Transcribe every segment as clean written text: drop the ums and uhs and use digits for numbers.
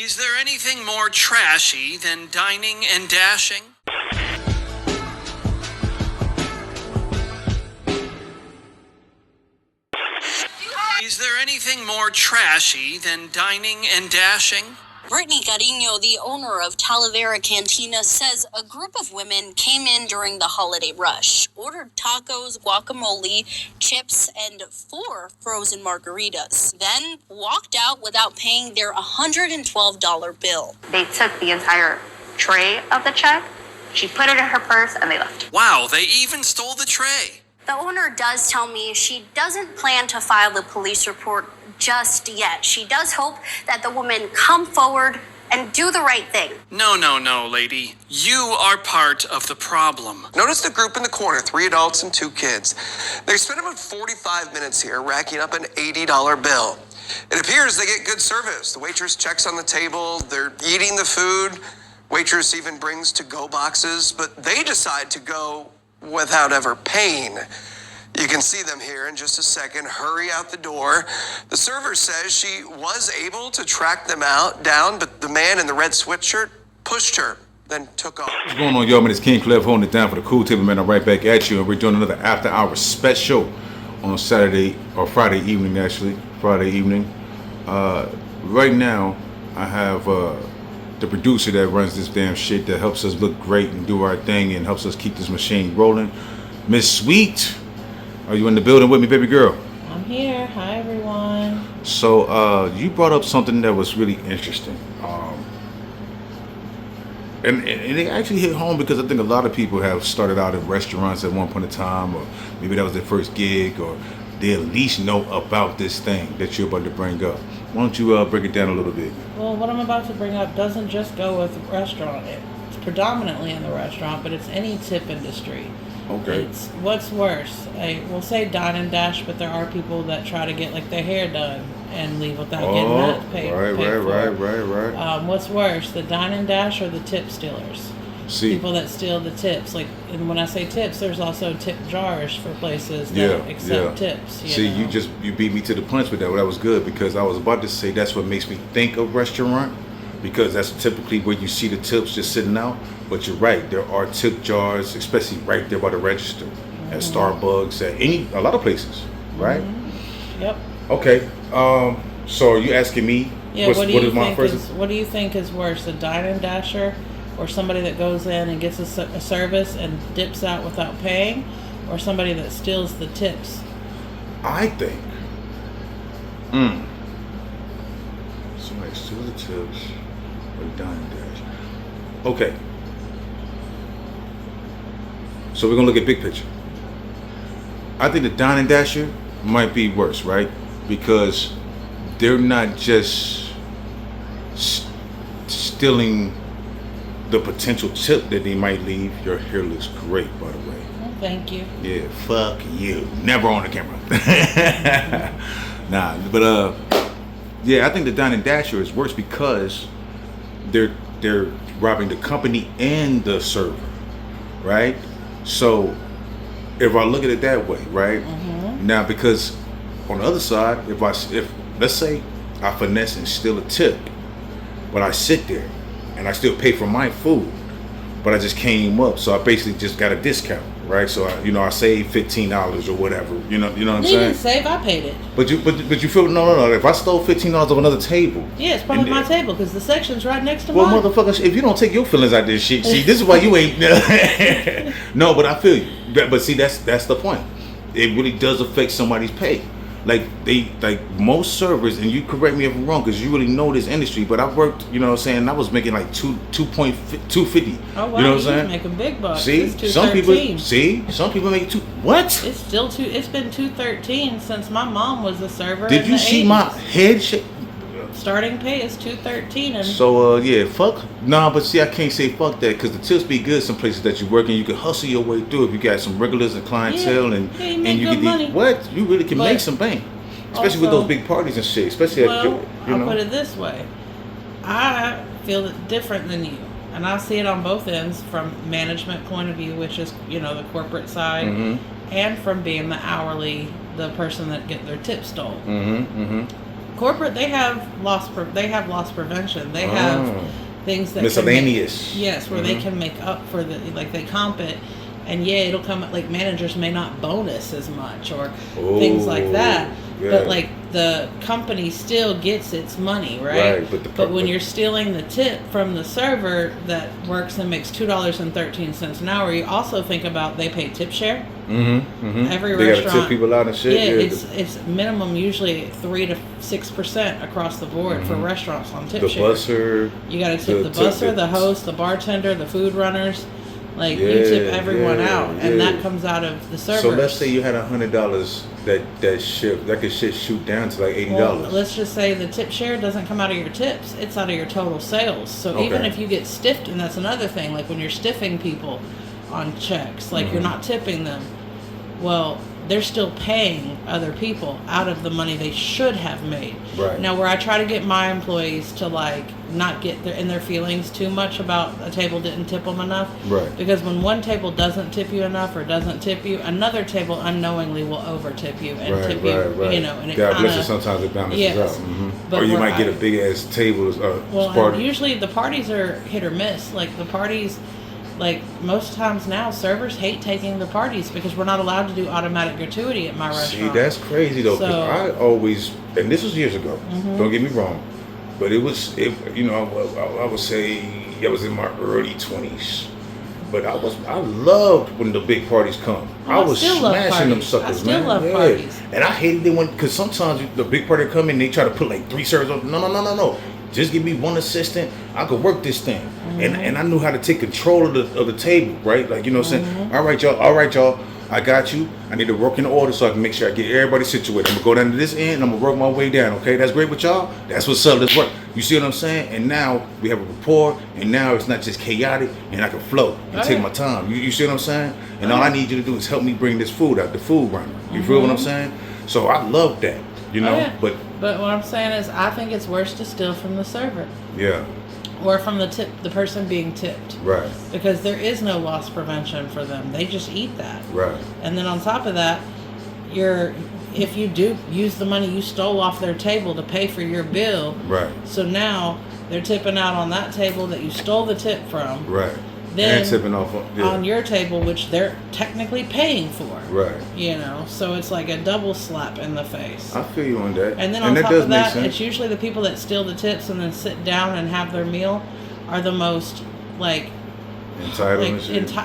Is there anything more trashy than dining and dashing? Is there anything more trashy than dining and dashing? Brittany Carino, the owner of Talavera Cantina, says a group of women came in during the holiday rush, ordered tacos, guacamole, chips, and 4 frozen margaritas, then walked out without paying their $112 bill. They took the entire tray of the check, she put it in her purse, and they left. Wow, they even stole the tray. The owner does tell me she doesn't plan to file a police report just yet. She does hope that the women come forward and do the right thing. No, lady. You are part of the problem. Notice the group in the corner, 3 adults and 2 kids. They spent about 45 minutes here racking up an $80 bill. It appears they get good service. The waitress checks on the table, they're eating the food. Waitress even brings to-go boxes, but they decide to go without ever paying. You can see them here in just a second hurry out the door. The server says she was able to track them down, but the man in the red sweatshirt pushed her, then took off. What's going on, y'all? Man, it's King Clef holding it down for the Cool Table, man. I'm right back at you, and we're doing another after hours special on Saturday, or Friday evening, actually. Friday evening. Right now, I have the producer that runs this damn shit that helps us look great and do our thing and helps us keep this machine rolling. Miss Sweet, are you in the building with me, baby girl? I'm here. Hi, everyone. So you brought up something that was really interesting. And it actually hit home because I think a lot of people have started out in restaurants at one point in time, or maybe that was their first gig, or they at least know about this thing that you're about to bring up. Why don't you break it down a little bit? Well, what I'm about to bring up doesn't just go with restaurant. It's predominantly in the restaurant, but it's any tip industry. Okay. It's what's worse. We'll say dine and dash, but there are people that try to get like their hair done and leave without getting that paid. Right. What's worse, the dine and dash or the tip stealers? See, people that steal the tips. Like, and when I say tips, there's also tip jars for places that accept tips. See, you beat me to the punch with that. Well, that was good because I was about to say that's what makes me think of restaurant, because that's typically where you see the tips just sitting out. But you're right, there are tip jars, especially right there by the register, at Starbucks, at a lot of places, right? Mm-hmm. Yep. Okay. So are you asking me? Yeah. What do you think is worse, a dine and dasher, or somebody that goes in and gets a service and dips out without paying, or somebody that steals the tips? I think somebody steals the tips or dine and dash. Okay. So we're gonna look at big picture. I think the dine and dasher might be worse, right? Because they're not just stealing the potential tip that they might leave. Your hair looks great, by the way. Well, thank you. Yeah, fuck you. Never on the camera. Nah, but yeah, I think the dine and dasher is worse because they're robbing the company and the server, right? So if I look at it that way, right? Mm-hmm. Now, because on the other side, if let's say I finesse and steal a tip, but I sit there and I still pay for my food, but I just came up, so I basically just got a discount, right? So I saved $15 or whatever. You know what I'm saying? You didn't save, I paid it. But you feel no. If I stole $15 off another table, yeah, it's probably my table because the section's right next to mine. Well, motherfuckers, if you don't take your feelings out this shit, see, this is why you ain't. No, but I feel you. But see, that's the point. It really does affect somebody's pay. Like most servers, and you correct me if I'm wrong, because you really know this industry. But I worked, you know what I'm saying. I was making like $2.50. Oh wow, you know what I'm saying? Making big bucks. See, some people make $2. What? It's still It's been $2.13 since my mom was a server. Did you see 80s. my head shake? Starting pay is $2.13. And so yeah, fuck. Nah, but see, I can't say fuck that because the tips be good. Some places that you work in, you can hustle your way through if you got some regulars and clientele, and you get money. What you really can make some bank, especially with those big parties and shit. Especially I'll put it this way: I feel it different than you, and I see it on both ends, from management point of view, which is the corporate side, and from being the hourly, the person that get their tips stole. corporate, they have loss prevention. They have things that miscellaneous. Yes, where they can make up for they comp it, and it'll come like managers may not bonus as much or things like that. Yeah. But like the company still gets its money, right? But when you're stealing the tip from the server that works and makes $2.13 an hour, you also think about they pay tip share. Every they restaurant, gotta tip people out and shit. Yeah, it's minimum usually 3 to 6% across the board for restaurants on tip share. The busser. You got to tip the busser, the host, the bartender, the food runners. Like you tip everyone out, and that comes out of the servers. So let's say you had $100 that could shoot down to like $80. Well, let's just say the tip share doesn't come out of your tips; it's out of your total sales. So even if you get stiffed, and that's another thing, like when you're stiffing people on checks, like you're not tipping them. Well, they're still paying other people out of the money they should have made. Right. Now, where I try to get my employees to like not get in their feelings too much about a table didn't tip them enough. Right. Because when one table doesn't tip you enough or doesn't tip you, another table unknowingly will over tip you and tip you. You know, and it God kinda, bless you. Sometimes it balances out. But or you might get a big ass table. Well, usually the parties are hit or miss. Like the parties. Like most times now, servers hate taking the parties because we're not allowed to do automatic gratuity at my restaurant. See, that's crazy though. Cause I always, and this was years ago. Don't get me wrong, but I would say I was in my early 20s. But I loved when the big parties come. I was smashing them suckers, man. I still love parties. And I hated it because sometimes the big party come in, they try to put like 3 servers on. No. Just give me one assistant. I could work this thing. And I knew how to take control of the table, right? Like, you know what I'm saying? All right, y'all. I got you. I need to work in order so I can make sure I get everybody situated. I'm going to go down to this end and I'm going to work my way down, okay? That's great with y'all? That's what's up. Let's work. You see what I'm saying? And now we have a rapport, and now it's not just chaotic, and I can flow and take my time. You see what I'm saying? And all I need you to do is help me bring this food out, the food runner. You feel what I'm saying? So I love that, you know? But what I'm saying is I think it's worse to steal from the server. Yeah. Or from the person being tipped. Right. Because there is no loss prevention for them. They just eat that. Right. And then on top of that, if you do use the money you stole off their table to pay for your bill. Right. So now they're tipping out on that table that you stole the tip from. Right. Then and tipping off on your table, which they're technically paying for. Right. You know, so it's like a double slap in the face. I feel you on that. And then on top of that, it's usually the people that steal the tips and then sit down and have their meal are the most entitled.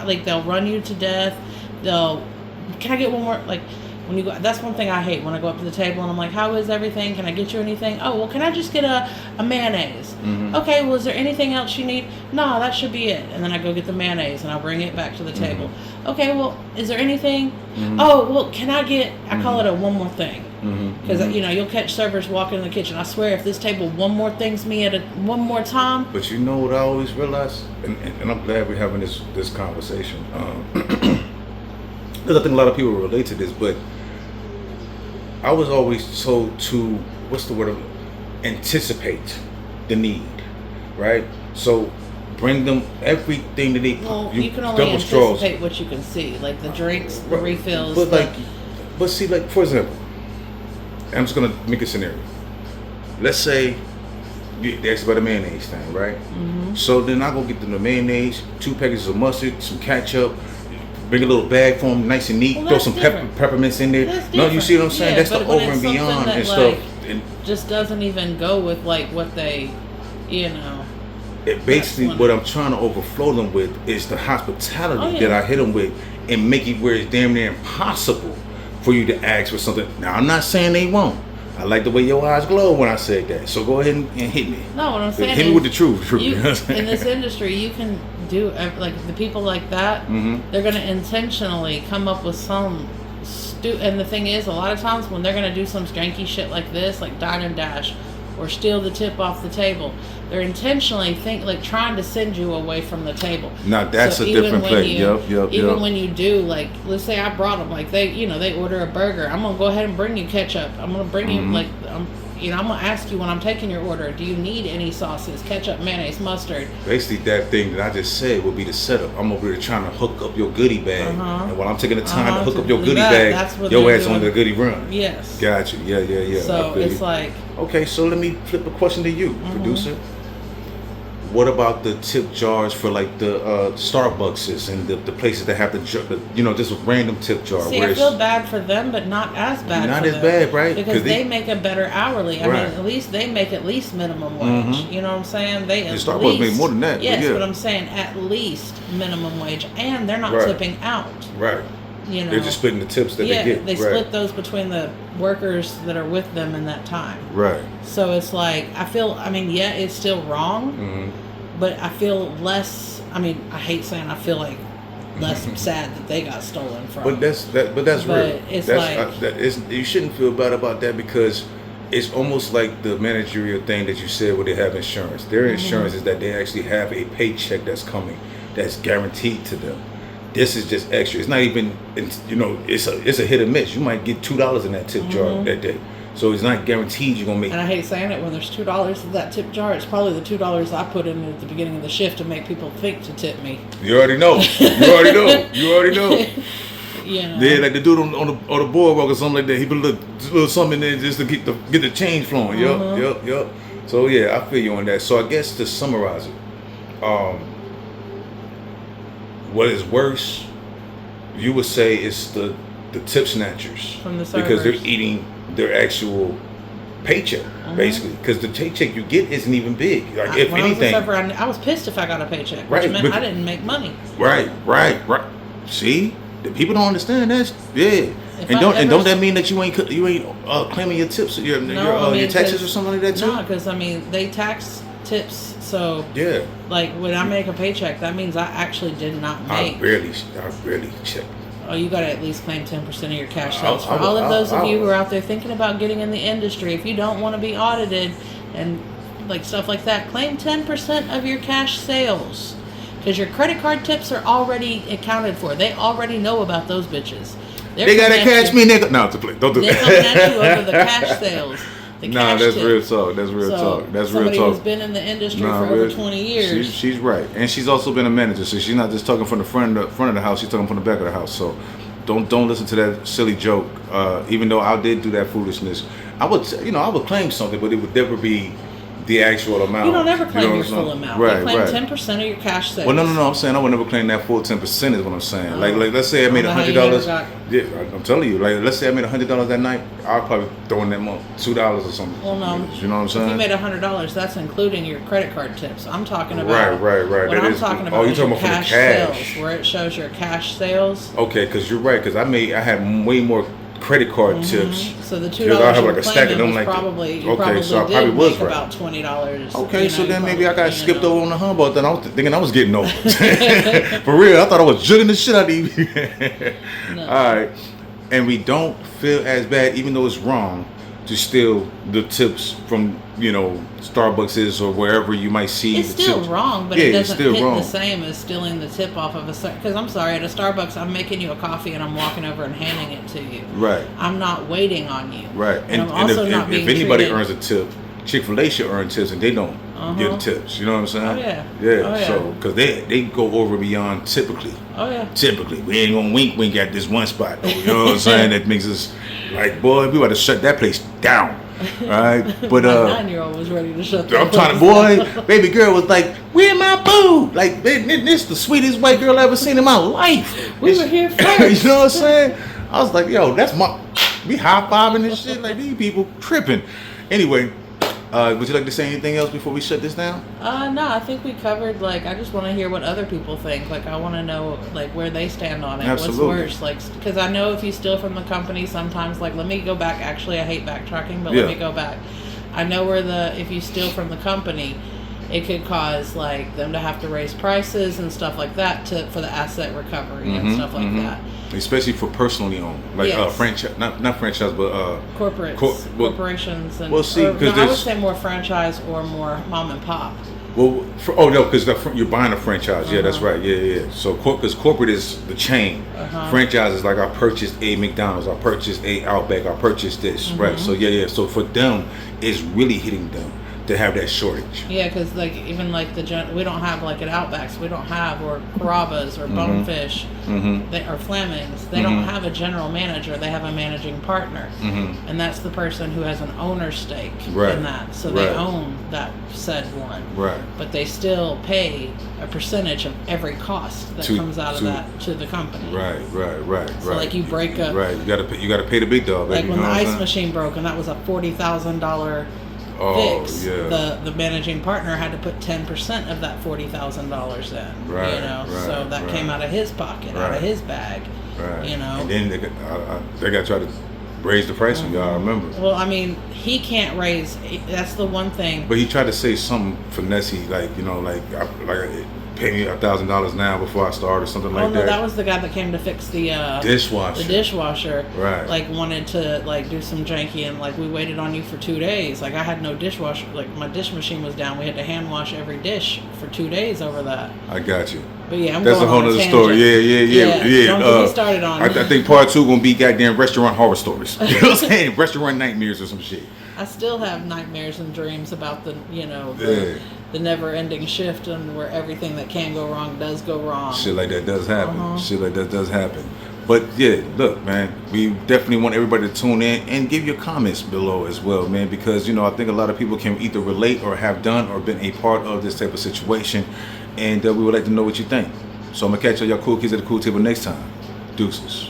Like they'll run you to death. Can I get one more? Like when you go, that's one thing I hate when I go up to the table and I'm like, how is everything? Can I get you anything? Oh, well, can I just get a mayonnaise? Okay, well, is there anything else you need? No, that should be it. And then I go get the mayonnaise and I'll bring it back to the table. Okay, well, is there anything? Oh, well, can I get, I call it a one more thing. Because, you'll catch servers walking in the kitchen. I swear, if this table one more things me at one more time. But you know what I always realize? And I'm glad we're having this conversation. Because I think a lot of people relate to this, but I was always told to, anticipate the need, right? So bring them everything that they. Well, you can only anticipate what you can see, like the drinks, the refills. But see, like for example, I'm just gonna make a scenario. Let's say they asked about the mayonnaise thing, right? So then I go get them the mayonnaise, 2 packages of mustard, some ketchup. Bring a little bag for them, nice and neat. Throw some peppermints in there. No, you see what I'm saying? That's the over and beyond and stuff. And just doesn't even go with like what they, Basically, what I'm trying to overflow them with is the hospitality that I hit them with, and make it where it's damn near impossible for you to ask for something. Now, I'm not saying they won't. I like the way your eyes glow when I said that. So go ahead and hit me. No, what I'm saying hit me with the truth. In this industry, you can do like the people like that. They're going to intentionally come up with some and the thing is, a lot of times when they're going to do some janky shit like this, like Dine and Dash, or steal the tip off the table, they're intentionally trying to send you away from the table. Now that's a different play. Even when you do, like, let's say I brought them, like they order a burger. I'm gonna go ahead and bring you ketchup. I'm gonna bring you you know, I'm gonna ask you when I'm taking your order, do you need any sauces, ketchup, mayonnaise, mustard? Basically, that thing that I just said would be the setup. I'm over here trying to hook up your goodie bag, and while I'm taking the time to hook up your goodie bag, your ass on the goodie run. Yes. Gotcha. Yeah. So it's like, okay. So let me flip a question to you, producer. What about the tip jars for like the Starbuckses and the places that have just a random tip jar? see, I feel bad for them, but not as bad. Not for as them, bad, right? Because they make a better hourly. I mean, at least they make at least minimum wage. You know what I'm saying? They at Starbucks least make more than that. Yes, but but I'm saying at least minimum wage, and they're not tipping out. Right. You know, they're just splitting the tips that they get. They split those between the workers that are with them in that time. Right. So it's like I mean, yeah, it's still wrong, but I feel less. I mean, I hate saying I feel like less sad that they got stolen from. But that's real. It's you shouldn't feel bad about that because it's almost like the managerial thing that you said where they have insurance. Their insurance is that they actually have a paycheck that's coming, that's guaranteed to them. This is just extra. It's not even, it's a hit or miss. You might get $2 in that tip jar that day. So it's not guaranteed you're going to make. And I hate saying it, when there's $2 in that tip jar, it's probably the $2 I put in at the beginning of the shift to make people think to tip me. You already know. You already know. You know. Yeah, like the dude on the boardwalk or something like that. He put a little something in there just to get the change flowing. Yup. So yeah, I feel you on that. So I guess to summarize it, what is worse, you would say, is the tip snatchers from the servers, because they're eating their actual paycheck basically. Because the paycheck you get isn't even big. Like if anything, I was pissed if I got a paycheck, which meant I didn't make money. Right. See, the people don't understand that. Yeah. And don't that mean that you ain't claiming your tips, your taxes or something like that too? No, because I mean they tax tips. So yeah, like when I make a paycheck, that means I actually did not make. I barely check. Oh, you got to at least claim 10% of your cash sales. For all of those of you who are out there thinking about getting in the industry, if you don't want to be audited and like stuff like that, claim 10% of your cash sales, because your credit card tips are already accounted for. They already know about those bitches. They gotta catch me, nigga. No, don't do that. They're coming at you over the cash sales. No, that's real talk. That's real talk. That's real talk. Somebody who's been in the industry for over 20 years. She's right, and she's also been a manager, so she's not just talking from the front of the house. She's talking from the back of the house. So don't listen to that silly joke. Even though I did do that foolishness, I would claim something, but it would never be the actual amount. You don't ever claim your full amount. Right, you claim 10% of your cash sales. Well, no. I'm saying I would never claim that full 10%. Is what I'm saying. Like let's say I made $100. Yeah, I'm telling you. Like let's say I made $100 that night. I'll probably throw in that month $2 or something. Well, no. You know what I'm saying? If you made $100, that's including your credit card tips. I'm talking about. Right. What I'm talking about is your cash sales, where it shows your cash sales. Okay, because you're right. Because I had way more credit card tips. So the $2 I have like a stack of them like probably so I probably was right. About $20. Okay, so then maybe I got skipped over on the humble. Then I was thinking I was getting over. For real, I thought I was jugging the shit out of you. No. All right, and we don't feel as bad, even though it's wrong, to steal the tips from Starbucks or wherever you might see. It's still wrong, but it doesn't hit the same as stealing the tip off of because I'm sorry, at a Starbucks, I'm making you a coffee and I'm walking over and handing it to you. Right. I'm not waiting on you. Right. And I'm also not being treated. If anybody earns a tip, Chick-fil-A should earn tips and they don't get the tips. You know what I'm saying? Oh yeah. Yeah. So because they go over beyond typically. Oh yeah. Typically, we ain't gonna wink at this one spot. Though, you know what I'm saying? That makes us like, boy, we about to shut that place down. Right, but my 9-year-old was ready to shut. I'm trying to, baby girl was like, "Where my boo?" Like, this the sweetest white girl I ever seen in my life. We were here first. You know what I'm saying? I was like, "Yo, that's we high fiving and shit." Like these people tripping. Anyway, would you like to say anything else before we shut this down? No, I think we covered. Like, I just want to hear what other people think. Like, I want to know like where they stand on it. Absolutely. What's worse? Like, because I know if you steal from the company, sometimes like let me go back. Actually, I hate backtracking, but let me go back. I know if you steal from the company, it could cause like them to have to raise prices and stuff like that for the asset recovery and stuff like that. Especially for personally owned, like franchise, not franchise, but corporations and. Well, see, because I would say more franchise or more mom and pop. Well, because you're buying a franchise. Yeah, that's right. Yeah. So, because corporate is the chain. Franchise is like, I purchased a McDonald's, I purchased a Outback, I purchased this, right? So, yeah. So for them, it's really hitting them to have that shortage. Yeah, because like even like we don't have like at Outbacks, we don't have, or Carrabba's or Bonefish, or Fleming's. They don't have a general manager. They have a managing partner, and that's the person who has an owner stake in that. So they own that said one. Right. But they still pay a percentage of every cost that comes out of that to the company. Right. So like you break up. Right. You gotta pay the big dog. Like when the ice machine broke, and that was a $40,000 fix. The managing partner had to put 10% of that $40,000 in. Right. So that came out of his pocket, out of his bag. Right. And then they got to try to raise the price on y'all. I remember. Well, I mean, he can't raise. That's the one thing. But he tried to say something finessey, like pay me $1,000 now before I start, or something like that. That was the guy that came to fix the dishwasher. The dishwasher, right? Like wanted to like do some janky, and like we waited on you for 2 days. Like I had no dishwasher. Like my dish machine was down. We had to hand wash every dish for 2 days over that. I got you. But yeah, that's a whole other story. Yeah. Don't get me started on. I think part 2 gonna be goddamn restaurant horror stories. You know what I'm saying? Restaurant nightmares or some shit. I still have nightmares and dreams about the never-ending shift, and where everything that can go wrong does go wrong. Shit like that does happen. But yeah, look, man, we definitely want everybody to tune in and give your comments below as well, man, because I think a lot of people can either relate or have done or been a part of this type of situation, and we would like to know what you think. So I'm gonna catch all y'all cool kids at the cool table next time. Deuces.